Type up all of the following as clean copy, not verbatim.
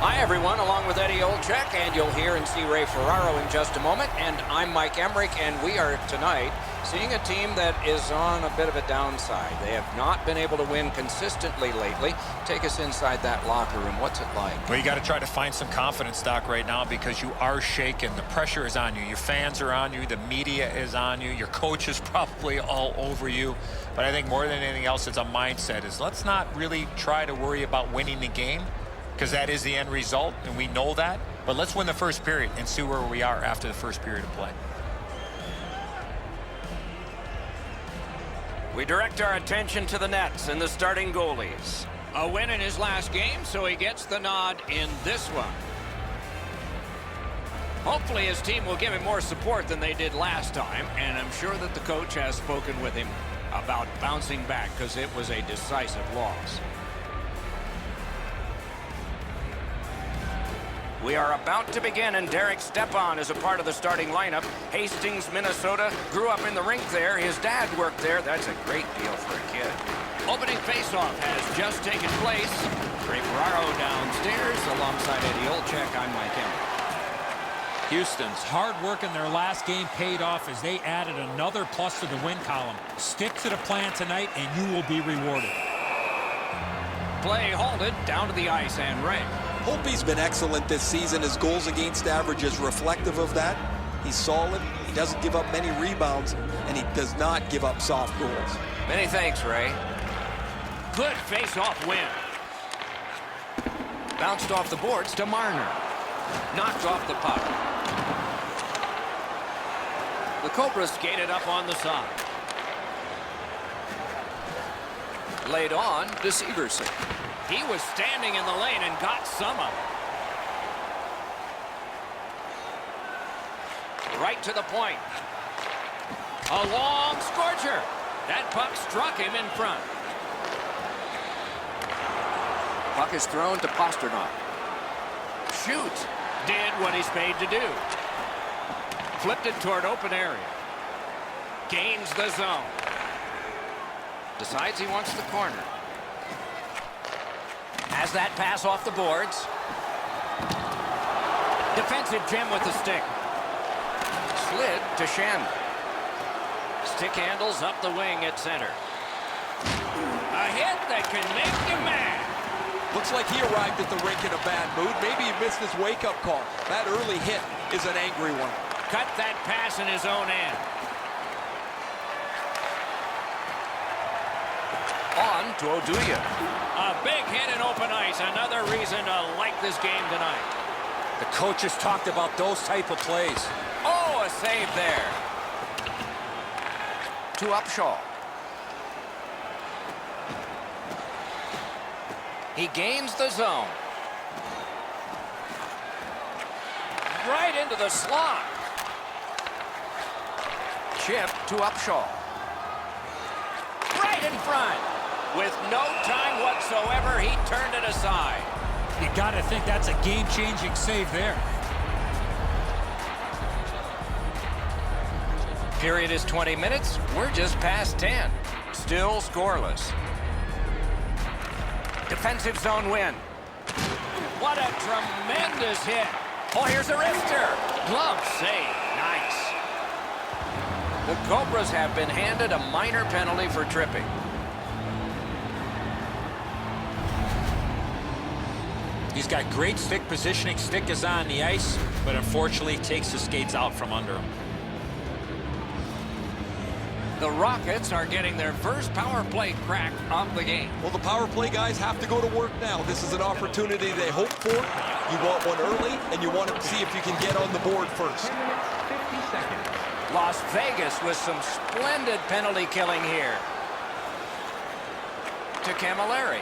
Hi, everyone, along with Eddie Olczyk, and you'll hear and see Ray Ferraro in just a moment. And I'm Mike Emmerich, and we are tonight seeing a team that is on a bit of a downside. They have not been able to win consistently lately. Take us inside that locker room. What's it like? Well, you got to try to find some confidence, Doc, right now, because you are shaken. The pressure is on you. Your fans are on you. The media is on you. Your coach is probably all over you. But I think more than anything else, it's a mindset. Let's not really try to worry about winning the game, because that is the end result, and we know that. But let's win the first period and see where we are after the first period of play. We direct our attention to the Nets and the starting goalies. A win in his last game, so he gets the nod in this one. Hopefully his team will give him more support than they did last time, and I'm sure that the coach has spoken with him about bouncing back, because it was a decisive loss. We are about to begin, and Derek Stepan is a part of the starting lineup. Hastings, Minnesota, grew up in the rink there. His dad worked there. That's a great deal for a kid. Opening faceoff has just taken place. Ray Ferraro downstairs alongside Eddie Olczyk. I'm Mike Emmerich. Houston's hard work in their last game paid off as they added another plus to the win column. Stick to the plan tonight, and you will be rewarded. Play halted, down to the ice, and Ray. Holtby's been excellent this season. His goals against average is reflective of that. He's solid. He doesn't give up many rebounds, and he does not give up soft goals. Many thanks, Ray. Good face-off win. Bounced off the boards to Marner. Knocked off the puck. The Cobras skated up on the side. Laid on to Severson. He was standing in the lane and got some of it. Right to the point. A long scorcher. That puck struck him in front. Puck is thrown to Pasternak. Shoots. Did what he's paid to do. Flipped it toward open area. Gains the zone. Decides he wants the corner. Has that pass off the boards. Defensive gem with the stick. Slid to Shandler. Stick handles up the wing at center. A hit that can make you mad. Looks like he arrived at the rink in a bad mood. Maybe he missed his wake-up call. That early hit is an angry one. Cut that pass in his own end. On to Oduya. A big hit in open ice. Another reason to like this game tonight. The coaches talked about those type of plays. Oh, a save there. To Upshaw. He gains the zone. Right into the slot. Chip to Upshaw. Right in front. With no time whatsoever, he turned it aside. You got to think that's a game-changing save there. Period is 20 minutes. We're just past 10. Still scoreless. Defensive zone win. What a tremendous hit. Oh, here's a wrister. Glove save. Nice. The Cobras have been handed a minor penalty for tripping. He's got great stick positioning. Stick is on the ice, but unfortunately takes the skates out from under him. The Rockets are getting their first power play crack of the game. Well, the power play guys have to go to work now. This is an opportunity they hope for. You want one early, and you want to see if you can get on the board first. 10 minutes, 50 seconds. Las Vegas with some splendid penalty killing here. To Camilleri.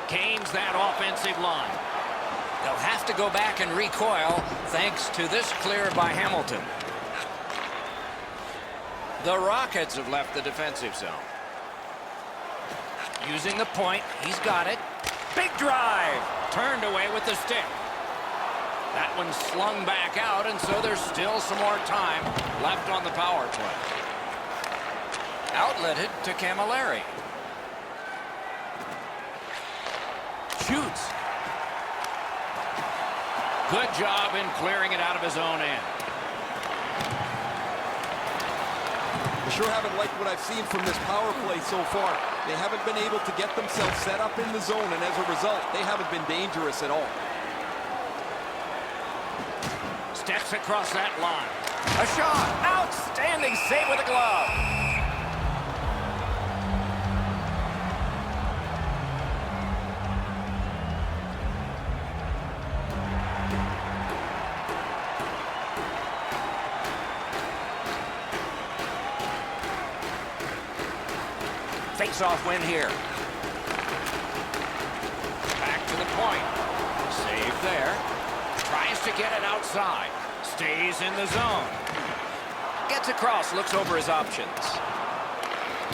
Gains that offensive line. They'll have to go back and recoil thanks to this clear by Hamilton. The Rockets have left the defensive zone. Using the point, he's got it. Big drive! Turned away with the stick. That one slung back out, and so there's still some more time left on the power play. Outletted to Camilleri. Shoots. Good job in clearing it out of his own end. I sure haven't liked what I've seen from this power play so far. They haven't been able to get themselves set up in the zone, and as a result, they haven't been dangerous at all. Steps across that line. A shot. Outstanding save with a glove. Face-off win here. Back to the point. Save there. Tries to get it outside. Stays in the zone. Gets across, looks over his options.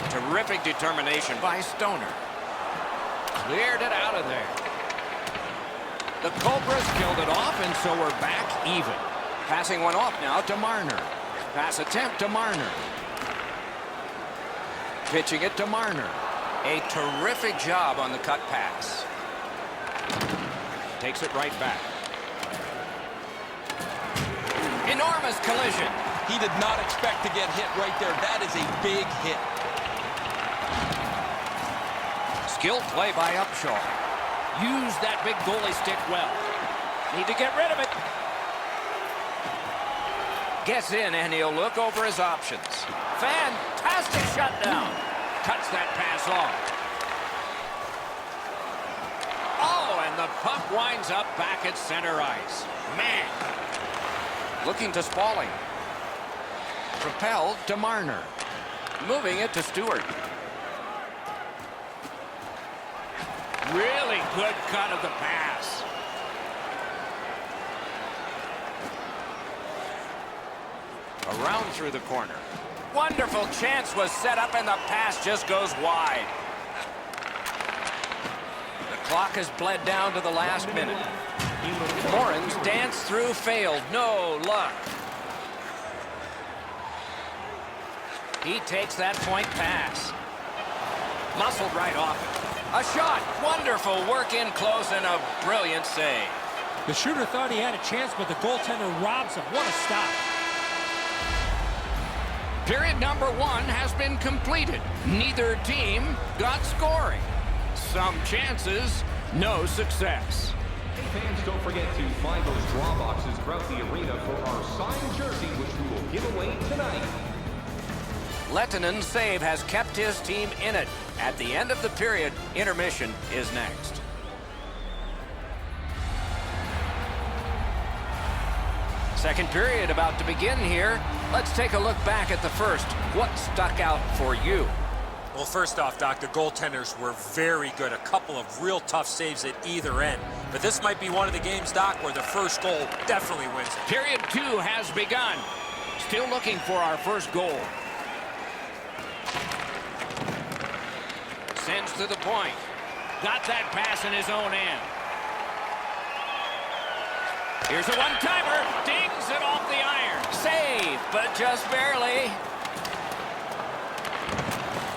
Terrific determination by Stoner. Cleared it out of there. The Cobras killed it off, and so we're back even. Passing one off now to Marner. Pass attempt to Marner. Pitching it to Marner. A terrific job on the cut pass. Takes it right back. Enormous collision. He did not expect to get hit right there. That is a big hit. Skilled play by Upshaw. Use that big goalie stick well. Need to get rid of it. Gets in, and he'll look over his options. Fantastic shutdown. Cuts that pass off. Oh, and the puck winds up back at center ice. Man. Looking to Spaulding. Propelled to Marner. Moving it to Stewart. Really good cut of the pass. Around through the corner. Wonderful chance was set up, and the pass just goes wide. The clock has bled down to the last minute. Morin's dance through failed. No luck. He takes that point pass. Muscled right off it. A shot. Wonderful work in close and a brilliant save. The shooter thought he had a chance, but the goaltender robs him. What a stop. Period number 1 has been completed. Neither team got scoring. Some chances, no success. Hey fans, don't forget to find those draw boxes throughout the arena for our signed jersey, which we will give away tonight. Lettonen's save has kept his team in it. At the end of the period, intermission is next. Second period about to begin here. Let's take a look back at the first. What stuck out for you? Well, first off, Doc, the goaltenders were very good. A couple of real tough saves at either end. But this might be one of the games, Doc, where the first goal definitely wins it. Period 2 has begun. Still looking for our first goal. Sends to the point. Got that pass in his own end. Here's a one-timer. Dings it off the iron. Save, but just barely.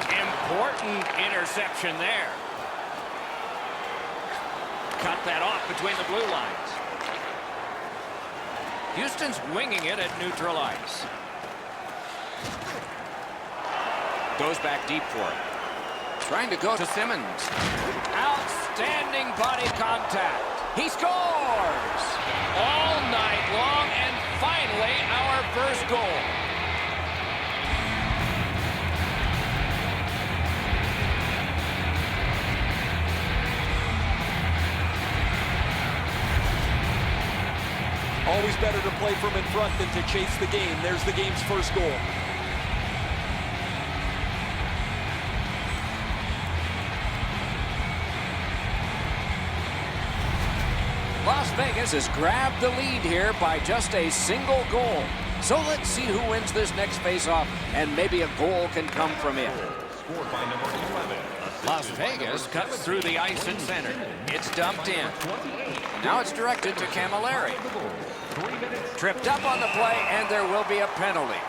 Important interception there. Cut that off between the blue lines. Houston's winging it at neutral ice. Goes back deep for it. Trying to go to Simmons. Outstanding body contact. He scores! All night long, and finally our first goal. Always better to play from in front than to chase the game. There's the game's first goal. Las Vegas has grabbed the lead here by just a single goal. So let's see who wins this next faceoff, and maybe a goal can come from it. Scored by number 11. Las Vegas cuts through the ice at center. It's dumped in. Now it's directed to Camilleri. Tripped up on the play, and there will be a penalty.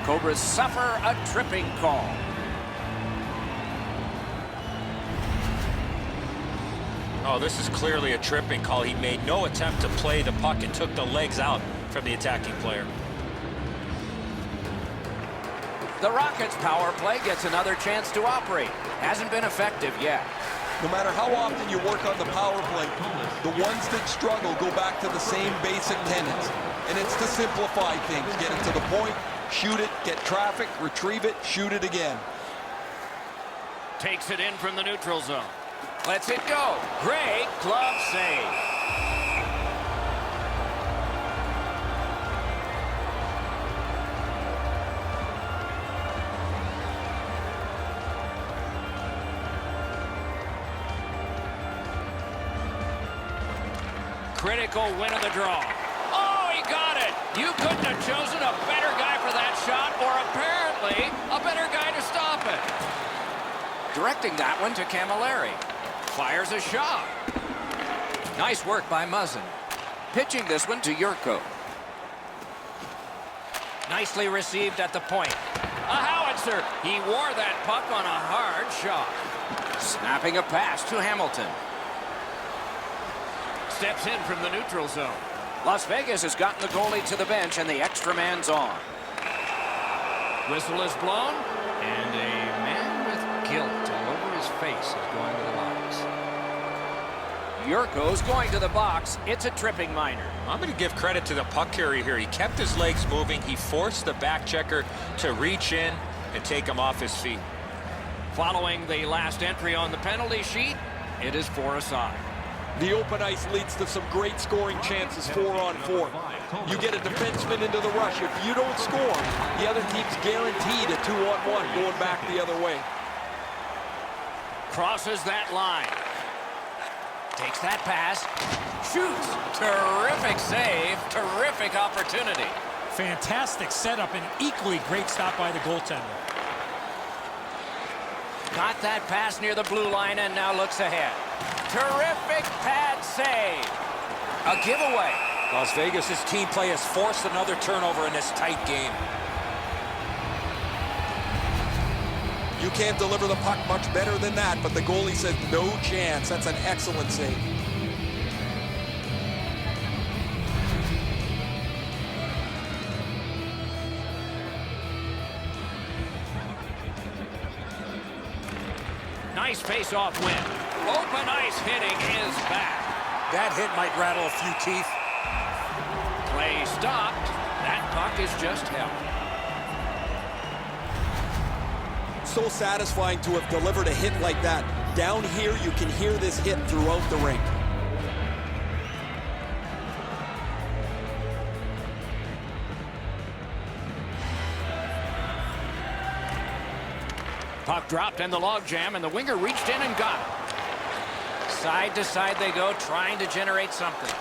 Cobras suffer a tripping call. Oh, this is clearly a tripping call. He made no attempt to play the puck and took the legs out from the attacking player. The Rockets' power play gets another chance to operate. Hasn't been effective yet. No matter how often you work on the power play, the ones that struggle go back to the same basic tenets. And it's to simplify things. Get it to the point, shoot it, get traffic, retrieve it, shoot it again. Takes it in from the neutral zone. Lets it go. Great glove save. Critical win of the draw. Oh, he got it. You couldn't have chosen a better guy for that shot, or apparently a better guy to stop it. Directing that one to Camilleri. Fires a shot. Nice work by Muzzin. Pitching this one to Yurko. Nicely received at the point. A howitzer. He wore that puck on a hard shot. Snapping a pass to Hamilton. Steps in from the neutral zone. Las Vegas has gotten the goalie to the bench, and the extra man's on. Whistle is blown, and a man with guilt all over his face is going to the box. Yurko's going to the box. It's a tripping minor. I'm going to give credit to the puck carrier here. He kept his legs moving. He forced the back checker to reach in and take him off his feet. Following the last entry on the penalty sheet, it is 4 aside. The open ice leads to some great scoring chances 4-on-4. You get a defenseman into the rush. If you don't score, the other team's guaranteed a 2-on-1 going back the other way. Crosses that line. Takes that pass. Shoots. Terrific save. Terrific opportunity. Fantastic setup and equally great stop by the goaltender. Got that pass near the blue line and now looks ahead. Terrific pad save. A giveaway. Las Vegas' team play has forced another turnover in this tight game. You can't deliver the puck much better than that, but the goalie said no chance. That's an excellent save. Nice face-off win. Open ice hitting is back. That hit might rattle a few teeth. Play stopped. That puck is just held. So satisfying to have delivered a hit like that. Down here, you can hear this hit throughout the rink. Puck dropped in the logjam, and the winger reached in and got it. Side to side they go, trying to generate something.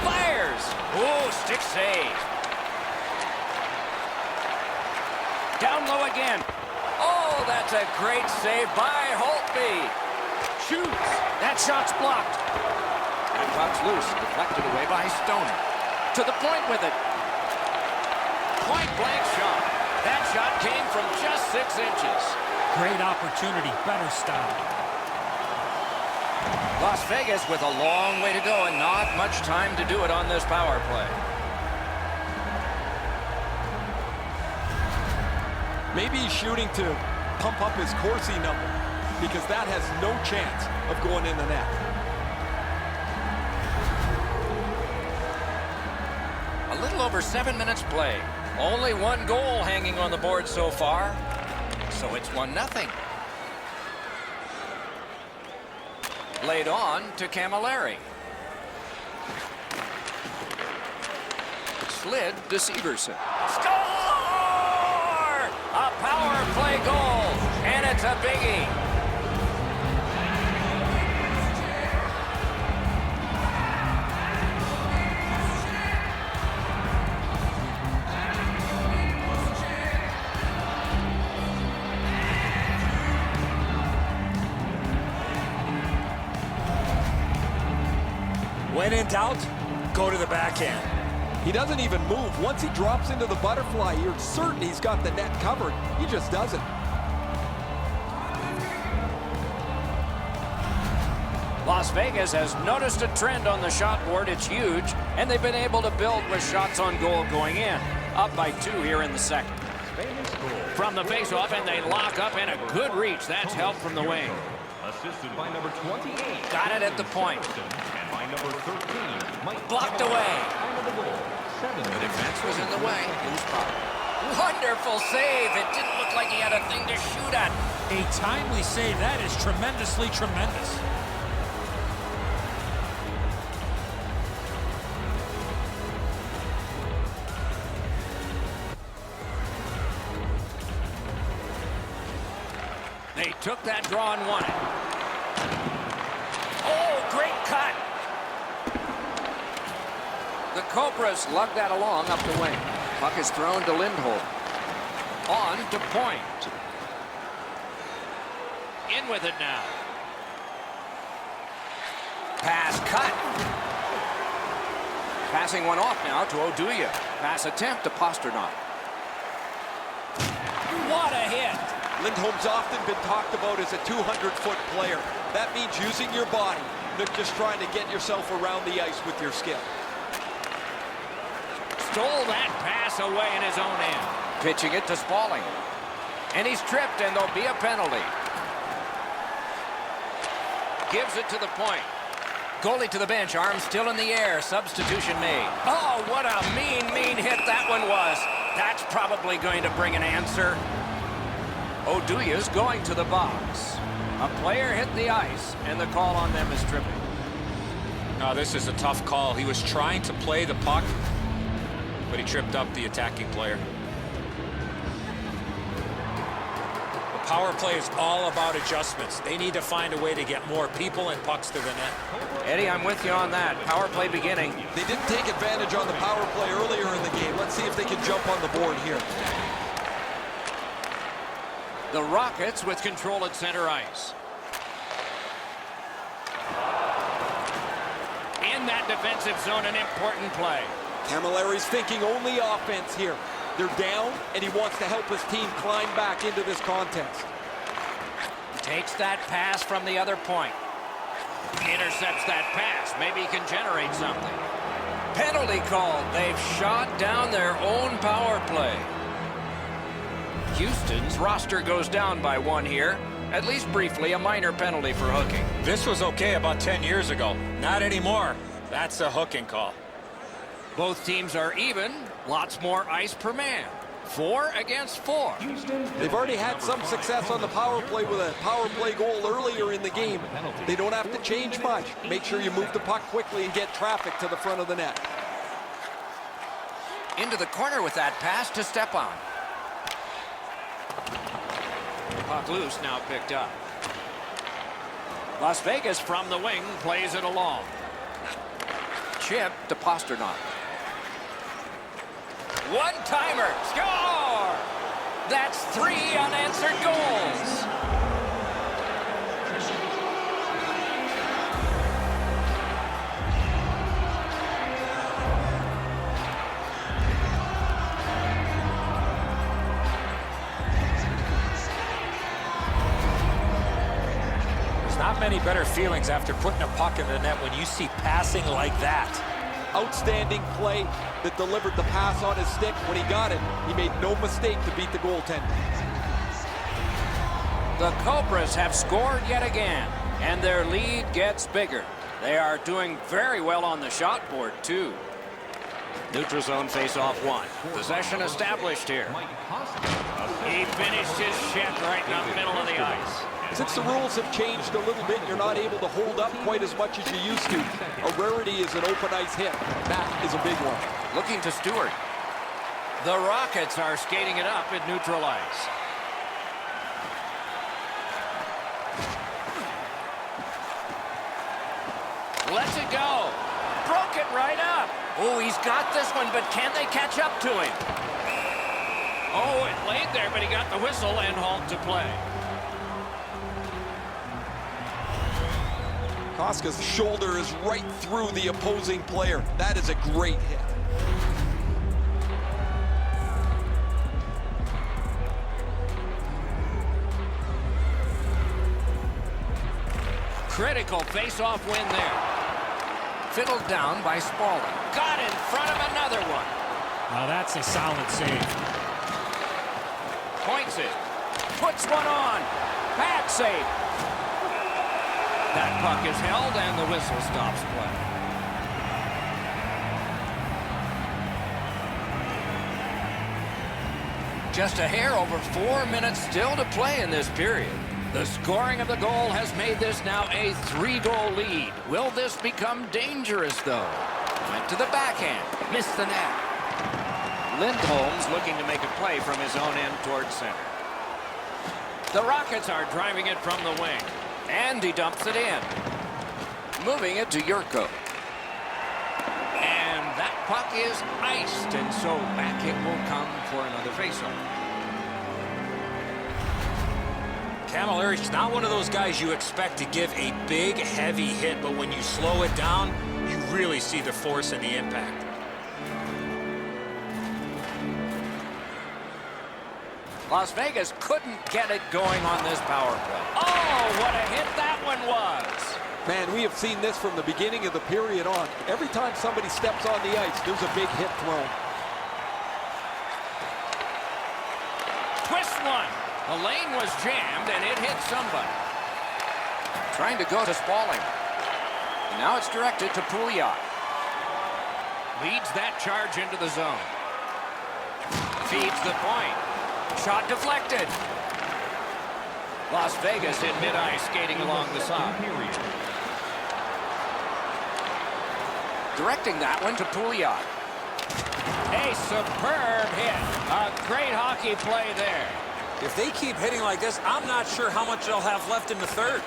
Fires! Oh, stick save. Down low again. Oh, that's a great save by Holtby. Shoots. That shot's blocked. That puck's loose, deflected away by Stoner. To the point with it. Point blank shot. That shot came from just 6 inches. Great opportunity, better stop. Las Vegas with a long way to go and not much time to do it on this power play. Maybe he's shooting to pump up his Corsi number, because that has no chance of going in the net. A little over 7 minutes play. Only 1 goal hanging on the board so far. So it's 1-0. Laid on to Camilleri. Slid to Severson. Score! A power play goal, and it's a biggie. When in doubt, go to the backhand. He doesn't even move. Once he drops into the butterfly, you're certain he's got the net covered. He just doesn't. Las Vegas has noticed a trend on the shot board. It's huge, and they've been able to build with shots on goal going in. Up by 2 here in the second. From the faceoff, and they lock up, and a good reach. That's help from the wing. Assisted by number 28. Got it at the point. And by number 13, Blocked away. The Defense was in the way. Wonderful save. It didn't look like he had a thing to shoot at. A timely save. That is tremendously tremendous. They took that draw and won it. Oh, great cut. The Cobras lug that along up the wing. Puck is thrown to Lindholm. On to Point. In with it now. Pass cut. Passing one off now to Oduya. Pass attempt to Pasternak. What a hit. Lindholm's often been talked about as a 200-foot player. That means using your body, not just trying to get yourself around the ice with your skill. Stole that pass away in his own end. Pitching it to Spaulding. And he's tripped, and there'll be a penalty. Gives it to the point. Goalie to the bench, arm still in the air. Substitution made. Oh, what a mean hit that one was. That's probably going to bring an answer. Oduya's going to the box. A player hit the ice, and the call on them is tripping. This is a tough call. He was trying to play the puck, but he tripped up the attacking player. The power play is all about adjustments. They need to find a way to get more people and pucks to the net. Eddie, I'm with you on that. Power play beginning. They didn't take advantage on the power play earlier in the game. Let's see if they can jump on the board here. The Rockets with control at center ice. In that defensive zone, an important play. Camilleri's thinking only offense here. They're down, and he wants to help his team climb back into this contest. Takes that pass from the other point. Intercepts that pass. Maybe he can generate something. Penalty called. They've shot down their own power play. Houston's roster goes down by 1 here. At least briefly, a minor penalty for hooking. This was okay about 10 years ago. Not anymore. That's a hooking call. Both teams are even. Lots more ice per man. 4 against 4. They've already had some success on the power play with a power play goal earlier in the game. They don't have to change much. Make sure you move the puck quickly and get traffic to the front of the net. Into the corner with that pass to Stepan. Puck loose, now picked up. Las Vegas from the wing plays it along. Chip to Pasternak. One-timer, score! That's 3 unanswered goals. Not many better feelings after putting a puck in the net when you see passing like that. Outstanding play that delivered the pass on his stick. When he got it, he made no mistake to beat the goaltender. The Cobras have scored yet again, and their lead gets bigger. They are doing very well on the shot board, too. Neutral zone face-off 1. Possession established here. He finished his check right in the middle of the ice. Since the rules have changed a little bit, you're not able to hold up quite as much as you used to. A rarity is an open ice hit. That is a big one. Looking to Stewart. The Rockets are skating it up at neutral ice. Lets it go. Broke it right up. Oh, he's got this one, but can they catch up to him? Oh, it laid there, but he got the whistle and halt to play. Koska's shoulder is right through the opposing player. That is a great hit. Critical face-off win there. Fiddled down by Spaulding. Got in front of another one. Now that's a solid save. Points it. Puts one on. Bad save. That puck is held and the whistle stops play. Just a hair over 4 minutes still to play in this period. The scoring of the goal has made this now a 3-goal lead. Will this become dangerous, though? Went to the backhand. Missed the net. Lindholm's looking to make a play from his own end towards center. The Rockets are driving it from the wing. And he dumps it in. Moving it to Yurko. And that puck is iced, and so back it will come for another faceoff. Camilleri's not one of those guys you expect to give a big, heavy hit, but when you slow it down, you really see the force and the impact. Las Vegas couldn't get it going on this power play. Oh, what a hit that one was. Man, we have seen this from the beginning of the period on. Every time somebody steps on the ice, there's a big hit thrown. Twist one. The lane was jammed, and it hit somebody. Trying to go to Spaulding. And now it's directed to Pouliot. Leads that charge into the zone. Feeds the point. Shot deflected. Las Vegas in mid-ice skating along the side. Directing that one to Pouliot. A superb hit. A great hockey play there. If they keep hitting like this, I'm not sure how much they'll have left in the third.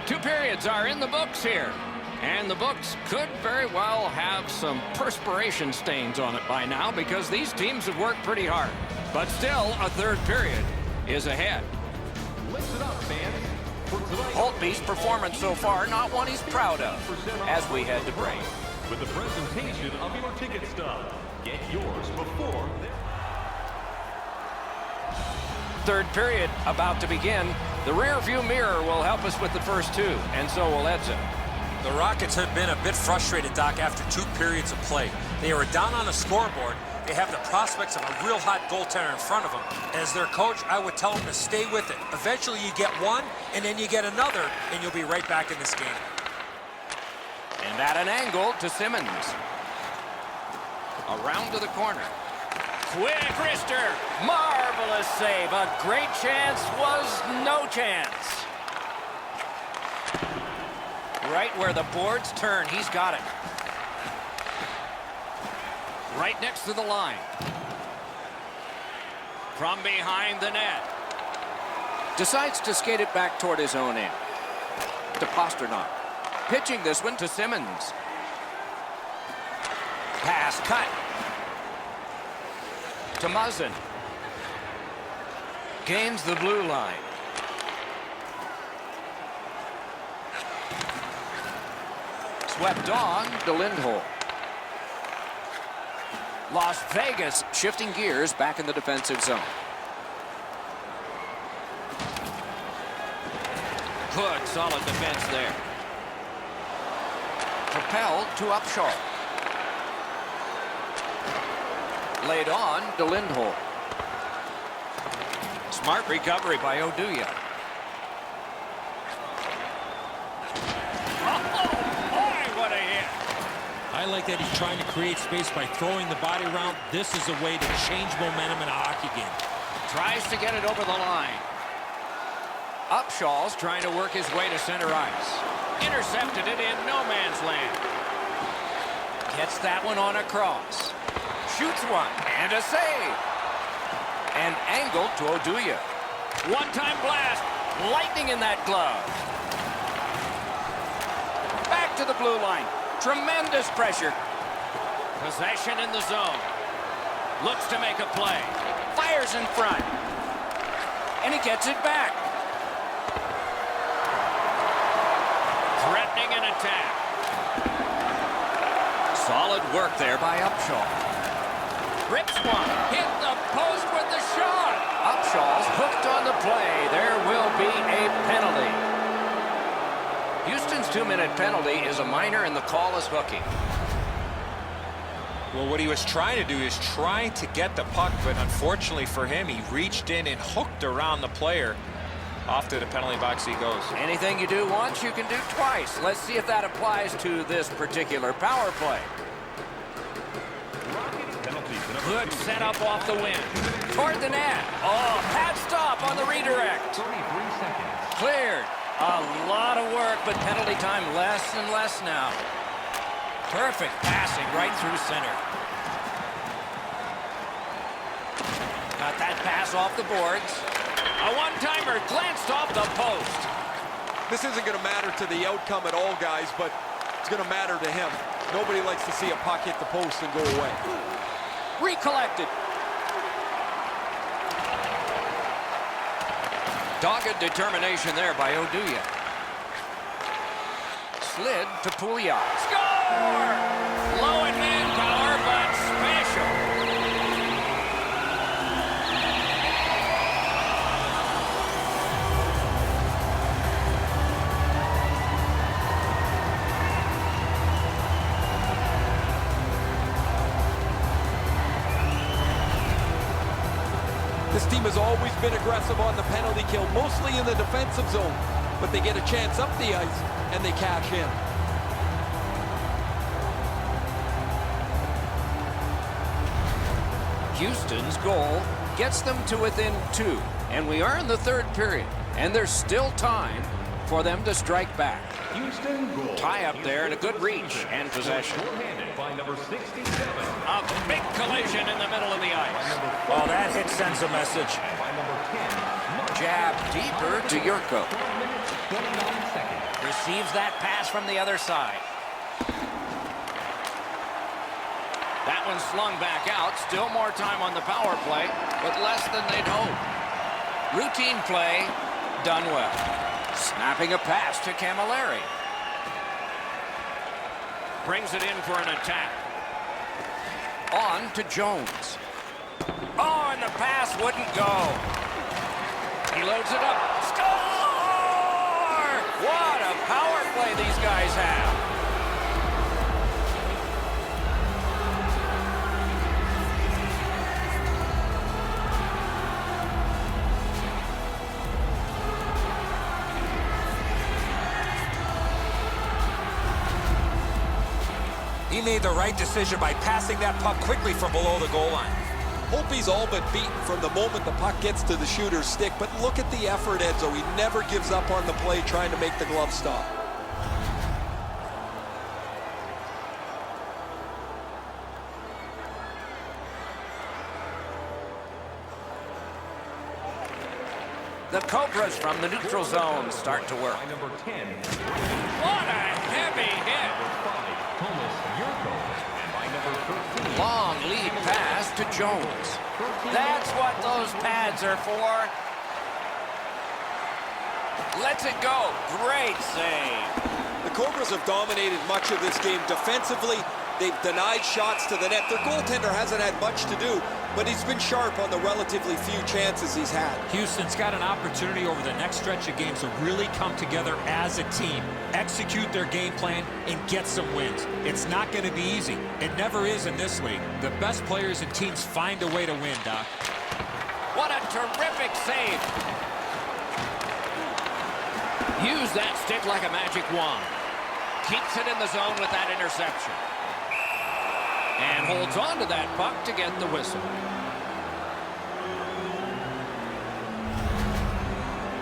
Two periods are in the books here. And the books could very well have some perspiration stains on it by now because these teams have worked pretty hard. But still, a third period is ahead. Listen up, fans. For tonight, Holtby's performance so far, not one he's proud of, as we head to break. with the presentation of your ticket stub. Get yours before Third period about to begin. The rear view mirror will help us with the first two, and so will Edson. The Rockets have been a bit frustrated, Doc, after 2 periods of play. They were down on the scoreboard. They have the prospects of a real hot goaltender in front of them. As their coach, I would tell them to stay with it. Eventually you get one, and then you get another, and you'll be right back in this game. And at an angle to Simmons. Around to the corner. Quick wrister. Marvelous save. A great chance was no chance. Right where the boards turn, he's got it. Right next to the line. From behind the net. Decides to skate it back toward his own end. To Pasternak. Pitching this one to Simmons. Pass cut. To Muzzin. Gains the blue line. Swept on to Lindholm. Las Vegas shifting gears back in the defensive zone. Good, solid defense there. Propelled to Upshaw. Laid on to Lindholm. Smart recovery by Oduya. I like that he's trying to create space by throwing the body around. This is a way to change momentum in a hockey game. Tries to get it over the line. Upshaw's trying to work his way to center ice. Intercepted it in no man's land. Gets that one on a cross. Shoots one and a save. And angled to Oduya. One-time blast. Lightning in that glove. Back to the blue line. Tremendous pressure. Possession in the zone. Looks to make a play. Fires in front. And he gets it back. Threatening an attack. Solid work there by Upshaw. Rips one. Hit the post with the shot. Upshaw's hooked on the play. There will be a penalty. Houston's 2-minute penalty is a minor, and the call is hooking. Well, what he was trying to do is trying to get the puck, but unfortunately for him, he reached in and hooked around the player. Off to the penalty box he goes. Anything you do once, you can do twice. Let's see if that applies to this particular power play. Good setup off the wing. Toward the net. Oh, pad stop on the redirect. 33 seconds. Cleared. A lot of work, but penalty time less and less now. Perfect passing right through center. Got that pass off the boards. A one-timer glanced off the post. This isn't going to matter to the outcome at all, guys, but it's going to matter to him. Nobody likes to see a puck hit the post and go away. Recollected. Dogged determination there by Oduya. Slid to Pouliot. Score! Low in manpower, but special. This team has always been aggressive on the penalty kill, mostly in the defensive zone, but they get a chance up the ice and they cash in. Houston's goal gets them to within 2, and we are in the third period, and there's still time for them to strike back. Houston goal. Tie up there and a good reach and possession. Shorthanded by number 67. A big collision in the middle of the ice. Well, that hit sends a message. By number 10. Jab deeper to Yurko. 12 minutes, 29 seconds. Receives that pass from the other side. That one slung back out. Still more time on the power play, but less than they'd hoped. Routine play, done well. Snapping a pass to Camilleri. Brings it in for an attack. On to Jones. Oh, and the pass wouldn't go. He loads it up. Score! What a power play these guys have. He made the right decision by passing that puck quickly from below the goal line. Hope he's all but beaten from the moment the puck gets to the shooter's stick, but look at the effort, Edzo. He never gives up on the play trying to make the glove stop. The Cobras from the neutral zone start to work. By number 10. What a heavy hit. Thomas Yurko. And by number 13. Long lead pass to Jones. That's what those pads are for. Lets it go. Great save. The Cobras have dominated much of this game defensively. They've denied shots to the net. Their goaltender hasn't had much to do, but he's been sharp on the relatively few chances he's had. Houston's got an opportunity over the next stretch of games to really come together as a team, execute their game plan, and get some wins. It's not going to be easy. It never is in this league. The best players and teams find a way to win, Doc. What a terrific save. Use that stick like a magic wand. Keeps it in the zone with that interception. And holds on to that puck to get the whistle.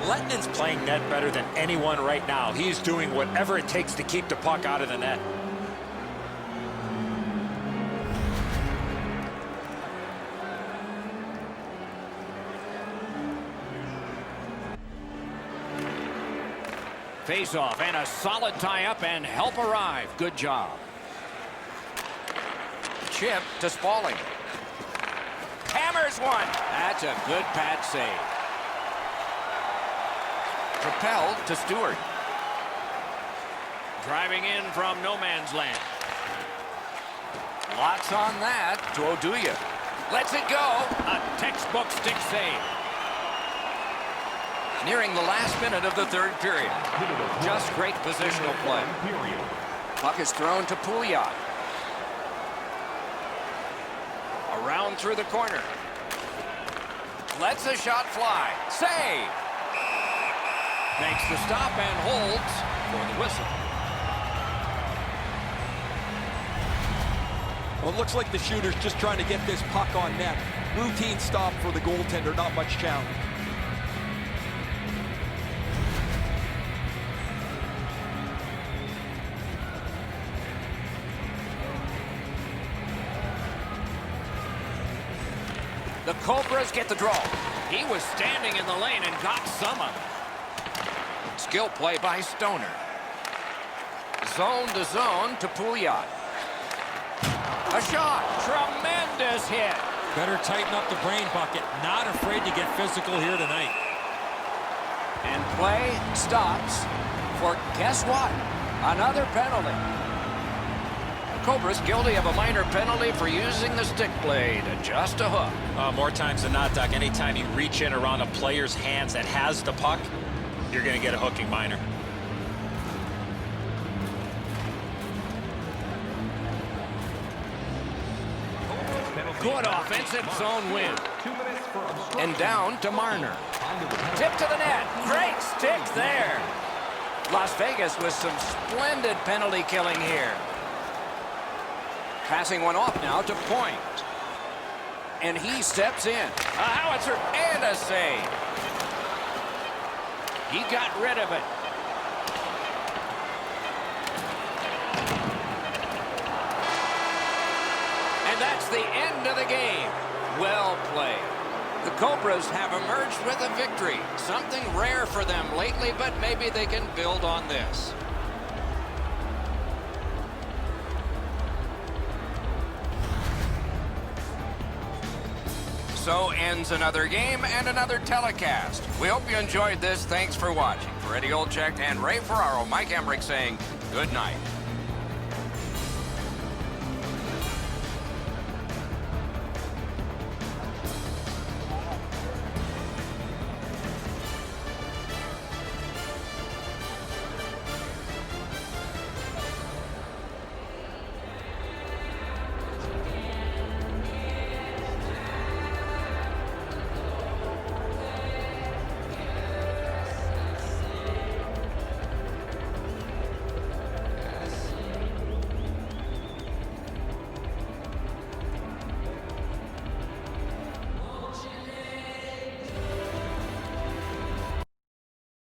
Letnin's playing net better than anyone right now. He's doing whatever it takes to keep the puck out of the net. Face-off and a solid tie-up and help arrive. Good job. Chip to Spaulding. Hammers one. That's a good pad save. Propelled to Stewart. Driving in from no man's land. Lots on that to Oduya. Lets it go. A textbook stick save. Nearing the last minute of the third period. Just great positional play. Puck is thrown to Pouliot. Around through the corner. Lets the shot fly. Save! Makes the stop and holds for the whistle. Well, it looks like the shooter's just trying to get this puck on net. Routine stop for the goaltender, not much challenge. The Cobras get the draw. He was standing in the lane and got some of it. Skill play by Stoner. Zone to zone to Pouliot. A shot. Tremendous hit. Better tighten up the brain bucket. Not afraid to get physical here tonight. And play stops for, guess what? Another penalty. The Cobras guilty of a minor penalty for using the stick blade. Just a hook. More times than not, Doc, anytime you reach in around a player's hands that has the puck, you're going to get a hooking minor. Good offensive zone win. And down to Marner. Tip to the net. Great stick there. Las Vegas with some splendid penalty killing here. Passing one off now to Point. And he steps in. A howitzer and a save. He got rid of it. And that's the end of the game. Well played. The Cobras have emerged with a victory. Something rare for them lately, but maybe they can build on this. So ends another game and another telecast. We hope you enjoyed this. Thanks for watching. For Eddie Olczyk and Ray Ferraro, Mike Emmerich saying good night.